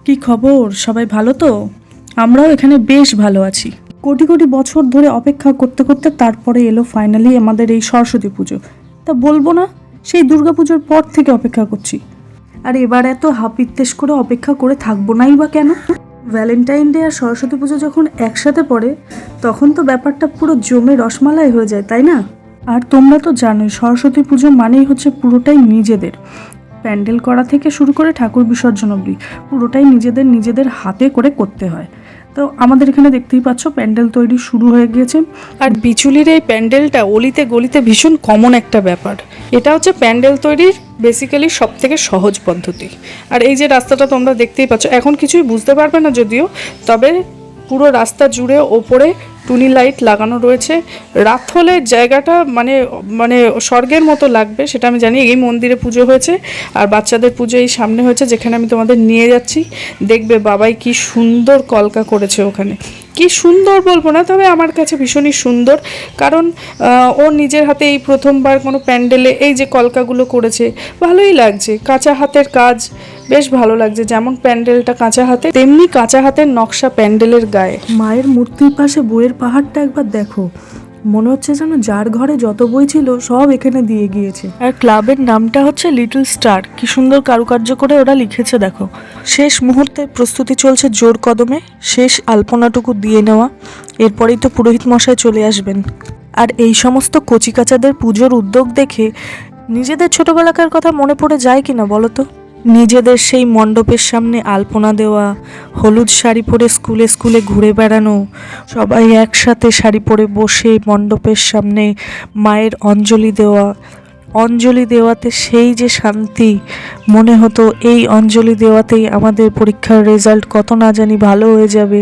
কি খবর? সবাই ভালো তো? আমরাও এখানে বেশ ভালো আছি। কোটি কোটি বছর ধরে অপেক্ষা করতে করতে তারপরে এলো ফাইনালি আমাদের এই সরস্বতী পুজো। তা বলবো না, সেই দুর্গাপুজোর পর থেকে অপেক্ষা করছি। আর এবার এত হাপিত্তেশ করে অপেক্ষা করে থাকবো নাই বা কেন? ভ্যালেন্টাইন ডে আর সরস্বতী পুজো যখন একসাথে পড়ে তখন তো ব্যাপারটা পুরো জমে রসমালাই হয়ে যায়, তাই না? আর তোমরা তো জানোই সরস্বতী পুজো মানেই হচ্ছে পুরোটাই নিজেদের। প্যান্ডেল করা থেকে শুরু করে ঠাকুর বিসর্জন অবধি পুরোটাই নিজেদের হাতে করে করতে হয়। তো আমাদের এখানে দেখতেই পাচ্ছ প্যান্ডেল তৈরি শুরু হয়ে গিয়েছে। আর বিচুলির এই প্যান্ডেলটা অলিতে গলিতে ভীষণ কমন একটা ব্যাপার। এটা হচ্ছে প্যান্ডেল তৈরির বেসিক্যালি সব থেকে সহজ পদ্ধতি। আর এই যে রাস্তাটা তোমরা দেখতেই পাচ্ছ, এখন কিছুই বুঝতে পারবে না যদিও, তবে পুরো রাস্তা জুড়ে ওপরে টুনি লাইট লাগানো রয়েছে। রাত হলে জায়গাটা মানে মানে স্বর্গের মতো লাগবে, সেটা আমি জানি। এই মন্দিরে পুজো হয়েছে আর বাচ্চাদের পুজো এই সামনে হয়েছে, যেখানে আমি তোমাদের নিয়ে যাচ্ছি। দেখবে বাবাই কি সুন্দর কলকা করেছে ওখানে। কি সুন্দর বলবো না, তবে আমার কাছে ভীষণই সুন্দর, কারণ ও নিজের হাতে এই প্রথমবার কোনো প্যান্ডেলে এই যে কলকাগুলো করেছে, ভালোই লাগছে। কাঁচা হাতের কাজ, বেশ ভালো লাগছে। যেমন প্যান্ডেলটা কাঁচা হাতে, তেমনি কাঁচা হাতের নকশা প্যান্ডেলের গায়ে। মায়ের মূর্তির পাশে বইয়ের পাহাড়টা একবার দেখো, মনে হচ্ছে যেন যার ঘরে যত বই ছিল সব এখানে দিয়ে গিয়েছে। আর ক্লাবের নামটা হচ্ছে লিটল স্টার। কি সুন্দর কারুকার্য করে ওরা লিখেছে দেখো। শেষ মুহূর্তে প্রস্তুতি চলছে জোর কদমে, শেষ আলপনাটুকু দিয়ে নেওয়া, এরপরেই তো পুরোহিত মশাই চলে আসবেন। আর এই সমস্ত কচিকাচাদের পুজোর উদ্যোগ দেখে নিজেদের ছোটবেলাকার কথা মনে পড়ে যায় কিনা বলো তো? নিজেদের সেই মণ্ডপের সামনে আলপনা দেওয়া, হলুদ শাড়ি পরে স্কুলে স্কুলে ঘুরে বেড়ানো, সবাই একসাথে শাড়ি পরে বসে মণ্ডপের সামনে মায়ের অঞ্জলি দেওয়া। অঞ্জলি দেওয়াতে সেই যে শান্তি, মনে হতো এই অঞ্জলি দেওয়াতেই আমাদের পরীক্ষার রেজাল্ট কত না জানি ভালো হয়ে যাবে,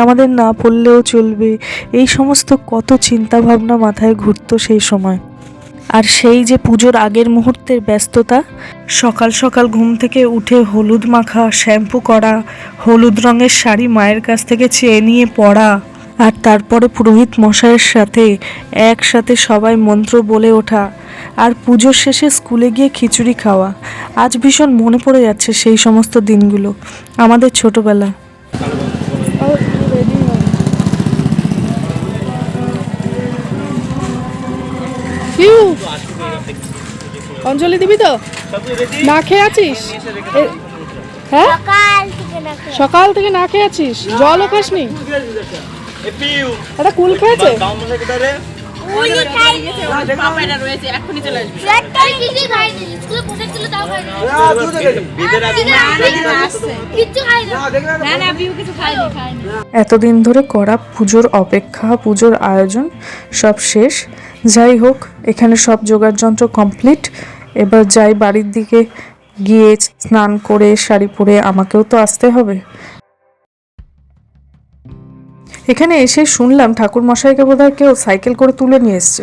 আমাদের না পড়লেও চলবে। এই সমস্ত কত চিন্তাভাবনা মাথায় ঘুরতো সেই সময়। আর সেই যে পুজোর আগের মুহূর্তের ব্যস্ততা, সকাল সকাল ঘুম থেকে উঠে হলুদ মাখা, শ্যাম্পু করা, হলুদ রঙের শাড়ি মায়ের কাছ থেকে চেয়ে নিয়ে পরা, আর তারপরে পুরোহিত মশাইয়ের সাথে একসাথে সবাই মন্ত্র বলে ওঠা, আর পুজোর শেষে স্কুলে গিয়ে খিচুড়ি খাওয়া। আজ ভীষণ মনে পড়ে যাচ্ছে সেই সমস্ত দিনগুলো, আমাদের ছোটবেলা। অঞ্জলি দিবি তো? না খেয়ে আছিস? হ্যাঁ, সকাল থেকে না খেয়ে আছিস? জলও খাসনি? একটা কুল খেয়েছে? এতদিন ধরে করা পুজোর অপেক্ষা, পুজোর আয়োজন সব শেষ। যাই হোক, এখানে সব জোগাড় যন্ত্র কমপ্লিট। এবার যাই বাড়ির দিকে, গিয়ে স্নান করে শাড়ি পরে আমাকেও তো আসতে হবে। এখানে এসে শুনলাম ঠাকুর মশাইকে বোধহয় কেউ সাইকেল করে তুলে নিয়ে এসছে।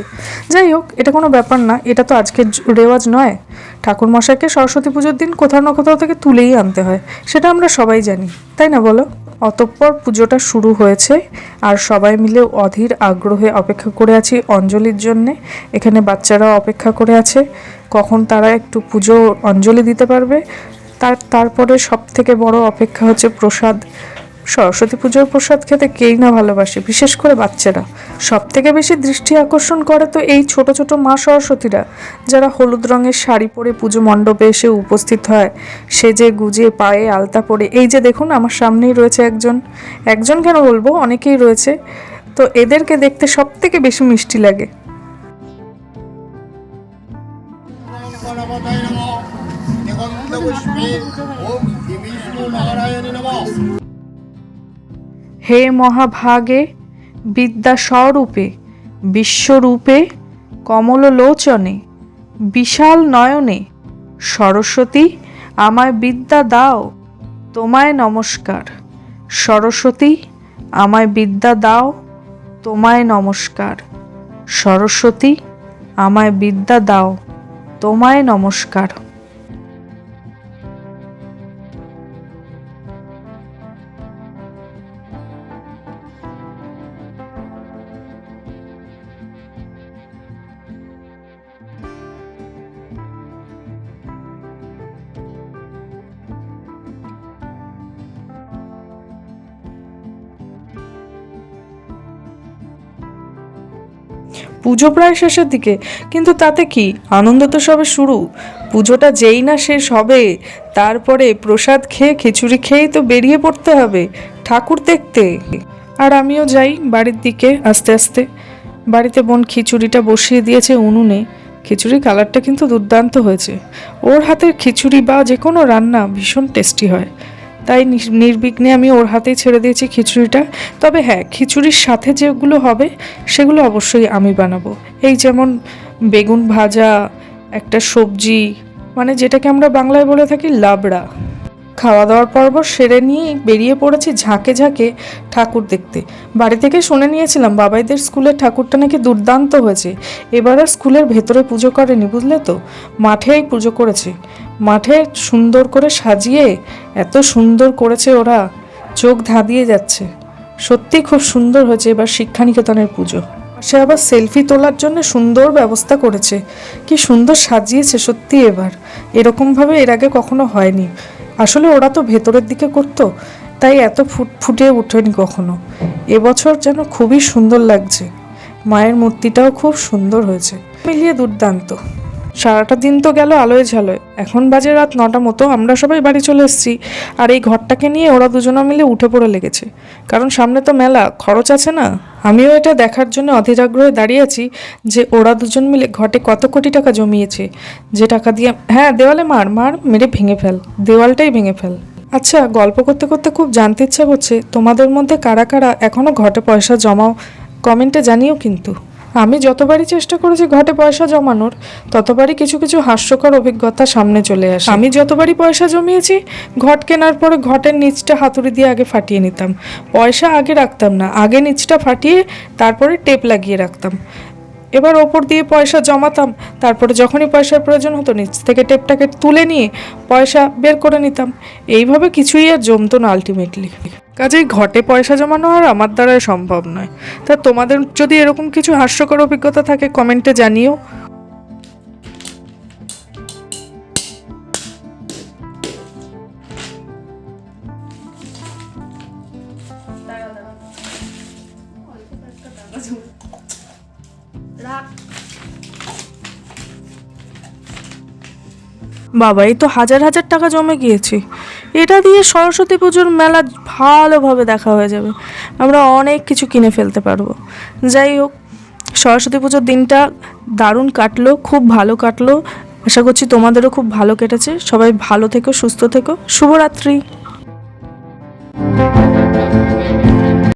যাই হোক, এটা কোনো ব্যাপার না, এটা তো আজকের রেওয়াজ নয়। ঠাকুর মশাইকে সরস্বতী পুজোর দিন কোথাও না কোথাও থেকে তুলেই আনতে হয়, সেটা আমরা সবাই জানি, তাই না বলো? অতঃপর পুজোটা শুরু হয়েছে আর সবাই মিলে অধীর আগ্রহে অপেক্ষা করে আছি অঞ্জলির জন্যে। এখানে বাচ্চারাও অপেক্ষা করে আছে কখন তারা একটু পুজো অঞ্জলি দিতে পারবে। তারপরে সব থেকে বড় অপেক্ষা হচ্ছে প্রসাদ। সরস্বতী পুজোর প্রসাদ খেতে কেই না ভালোবাসে, বিশেষ করে বাচ্চারা। সব থেকে বেশি দৃষ্টি আকর্ষণ করে তো এই ছোট ছোট মা সরস্বতীরা, যারা হলুদ রঙের শাড়ি পরে পুজো মণ্ডপে এসে উপস্থিত হয়, সেজে গুজে পায়ে আলতা পরে। এই যে দেখুন, আমার সামনেই রয়েছে একজন কেন বলবো, অনেকেই রয়েছে। তো এদেরকে দেখতে সব থেকে বেশি মিষ্টি লাগে। হে মহাভাগে বিদ্যা স্বরূপে, বিশ্বরূপে, কমললোচনে, বিশাল নয়নে, সরস্বতী আমায় বিদ্যা দাও, তোমায় নমস্কার। সরস্বতী আমায় বিদ্যা দাও, তোমায় নমস্কার। সরস্বতী আমায় বিদ্যা দাও, তোমায় নমস্কার। পুজো প্রায় শেষের দিকে, কিন্তু তাতে কি, আনন্দ তো সবে শুরু। পুজোটা যেই না শেষ হবে, তারপরে প্রসাদ খেয়ে খিচুড়ি খেয়েই তো বেরিয়ে পড়তে হবে ঠাকুর দেখতে। আর আমিও যাই বাড়ির দিকে আস্তে আস্তে। বাড়িতে বোন খিচুড়িটা বসিয়ে দিয়েছে উনুনে। খিচুড়ির কালারটা কিন্তু দুর্দান্ত হয়েছে। ওর হাতের খিচুড়ি বা যে কোনো রান্না ভীষণ টেস্টি হয়, তাই নির্বিঘ্নে আমি ওর হাতেই ছেড়ে দিয়েছি খিচুড়িটা। তবে হ্যাঁ, খিচুড়ির সাথে যেগুলো হবে সেগুলো অবশ্যই আমি বানাবো। এই যেমন বেগুন ভাজা, একটা সবজি, মানে যেটাকে আমরা বাংলায় বলে থাকি লাবড়া। খাওয়া দাওয়ার পর্ব সেরে নিয়েই বেরিয়ে পড়েছি ঝাঁকে ঝাঁকে ঠাকুর দেখতে। বাড়ি থেকে শুনে নিয়েছিলাম বাবাইদের স্কুলের ঠাকুরটা নাকি দুর্দান্ত হয়েছে। এবার আর স্কুলের ভেতরে পুজো করেনি, বুঝলে তো, মাঠেই পুজো করেছে। মাঠে সুন্দর করে সাজিয়ে এত সুন্দর করেছে ওরা, চোখ ধাঁধিয়ে যাচ্ছে। সত্যি খুব সুন্দর হয়েছে এবার শিক্ষানিকেতনের পুজো। সে আবার সেলফি তোলার জন্য সুন্দর ব্যবস্থা করেছে, কি সুন্দর সাজিয়েছে সত্যি। এবার এরকমভাবে এর আগে কখনো হয়নি। আসলে ওরা তো ভেতরের দিকে করতো, তাই এত ফুটে ওঠেনি কখনো। এবছর যেন খুবই সুন্দর লাগছে। মায়ের মূর্তিটাও খুব সুন্দর হয়েছে, মিলিয়ে দুর্দান্ত। সারাটা দিন তো গেল আলোয় ঝালোয়। এখন বাজে রাত 9টা মতো, আমরা সবাই বাড়ি চলে এসেছি। আর এই ঘরটাকে নিয়ে ওরা দুজনে মিলে উঠে পড়ে লেগেছে, কারণ সামনে তো মেলা, খরচ আছে না। আমিও এটা দেখার জন্য অধীর আগ্রহে দাঁড়িয়ে আছি যে ওরা দুজন মিলে ঘটে কত কোটি টাকা জমিয়েছে। যে টাকা দিয়ে, হ্যাঁ, দেওয়ালে মার মার মেরে ভেঙে ফেল, দেওয়ালটাই ভেঙে ফেল। আচ্ছা, গল্প করতে করতে খুব জানতে ইচ্ছা করছে তোমাদের মধ্যে কারা কারা এখনো ঘটে পয়সা জমাও, কমেন্টে জানিও কিন্তু। আমি যতবারই চেষ্টা করেছি ঘটে পয়সা জমানোর, ততবারই কিছু কিছু হাস্যকর অভিজ্ঞতা সামনে চলে আসে। আমি যতবারই পয়সা জমিয়েছি, ঘট কেনার পরে ঘটের নিচটা হাতুড়ি দিয়ে আগে ফাটিয়ে নিতাম। পয়সা আগে রাখতাম না, আগে নিচটা ফাটিয়ে তারপরে টেপ লাগিয়ে রাখতাম। এবার ওপর দিয়ে পয়সা জমাতাম, তারপরে যখনই পয়সার প্রয়োজন হতো নিচ থেকে টেপটাকে তুলে নিয়ে পয়সা বের করে নিতাম। এইভাবে কিছুই আর জমতো না আলটিমেটলি। কাজেই ঘটে পয়সা জমানো আর আমার দ্বারাই সম্ভব নয়। তা তোমাদের যদি এরকম কিছু হাস্যকর অভিজ্ঞতা থাকে কমেন্টে জানিও। বাবা, এই তো হাজার হাজার টাকা জমে গিয়েছে। এটা দিয়ে সরস্বতী পুজোর মেলা ভালোভাবে দেখা হয়ে যাবে, আমরা অনেক কিছু কিনে ফেলতে পারবো। যাই হোক, সরস্বতী পুজোর দিনটা দারুণ কাটলো, খুব ভালো কাটলো। আশা করছি তোমাদেরও খুব ভালো কেটেছে। সবাই ভালো থেকো, সুস্থ থেকো। শুভরাত্রি।